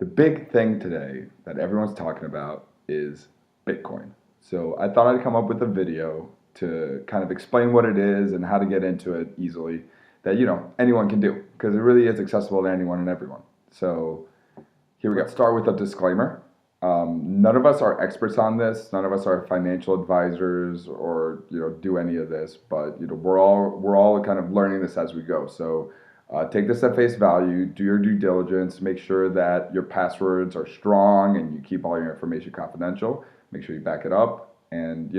The big thing today that everyone's talking about is Bitcoin. So I thought I'd come up with a video to kind of explain what it is and how to get into it easily that anyone can do because it really is accessible to anyone and everyone. So here we go. Let's start with a disclaimer. None of us are experts on this. None of us are financial advisors or do any of this. But we're all kind of learning this as we go. So take this at face value. Do your due diligence. Make sure that your passwords are strong and you keep all your information confidential. Make sure you back it up and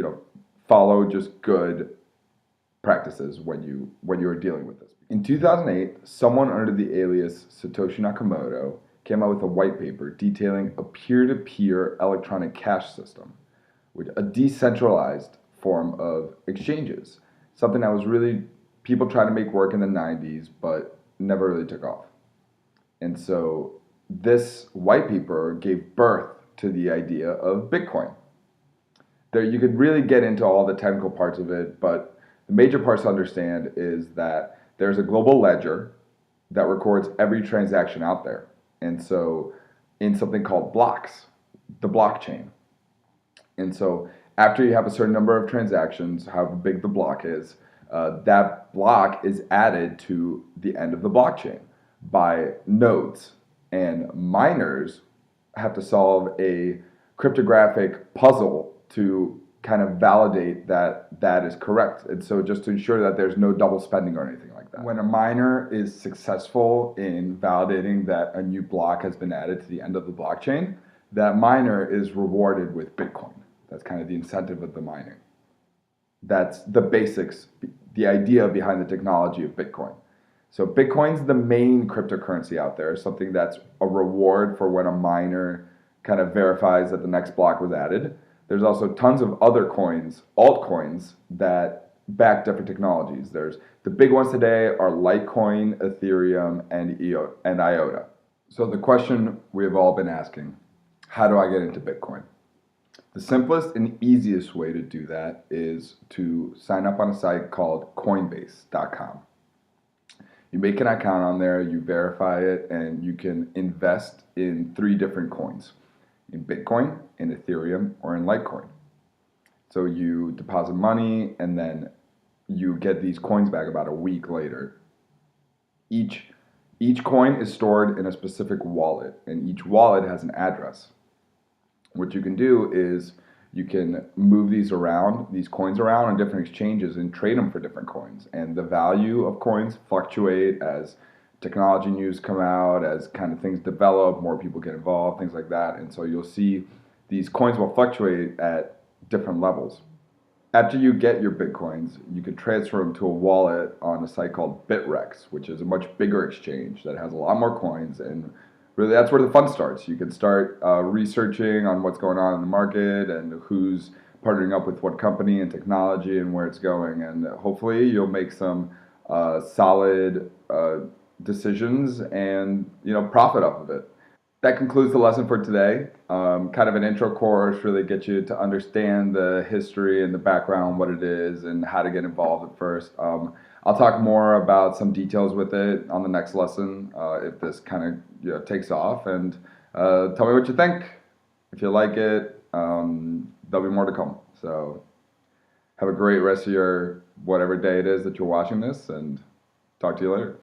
follow just good practices when you are dealing with this. In 2008, someone under the alias Satoshi Nakamoto came out with a white paper detailing a peer-to-peer electronic cash system, with a decentralized form of exchanges, something that was really people tried to make work in the 90s, but never really took off. And so this white paper gave birth to the idea of Bitcoin. There, you could really get into all the technical parts of it, but the major parts to understand is that there's a global ledger that records every transaction out there. And so in something called blocks, the blockchain. And so after you have a certain number of transactions, however big the block is, that block is added to the end of the blockchain by nodes. And miners have to solve a cryptographic puzzle to kind of validate that that is correct. And so just to ensure that there's no double spending or anything like that. When a miner is successful in validating that a new block has been added to the end of the blockchain, that miner is rewarded with Bitcoin. That's kind of the incentive of the mining. That's the basics, the idea behind the technology of Bitcoin. So Bitcoin's the main cryptocurrency out there, something that's a reward for when a miner kind of verifies that the next block was added. There's also tons of other coins, altcoins, that back different technologies. There's the big ones today are Litecoin, Ethereum, and IOTA. So the question we've all been asking, how do I get into Bitcoin? The simplest and easiest way to do that is to sign up on a site called Coinbase.com. You make an account on there, you verify it, and you can invest in 3 different coins. In Bitcoin, in Ethereum, or in Litecoin. So you deposit money and then you get these coins back about a week later. Each coin is stored in a specific wallet, and each wallet has an address. What you can do is you can move these coins around on different exchanges and trade them for different coins. And the value of coins fluctuate as technology news come out, as kind of things develop, more people get involved, things like that. And so you'll see these coins will fluctuate at different levels. After you get your Bitcoins, you can transfer them to a wallet on a site called Bitrex, which is a much bigger exchange that has a lot more coins. And really that's where the fun starts. You can start researching on what's going on in the market and who's partnering up with what company and technology and where it's going. And hopefully you'll make some solid decisions and profit off of it. That concludes the lesson for today. Kind of an intro course, really get you to understand the history and the background, what it is, and how to get involved at first. I'll talk more about some details with it on the next lesson if this kind of takes off. And tell me what you think. If you like it, there'll be more to come. So have a great rest of your whatever day it is that you're watching this, and talk to you later.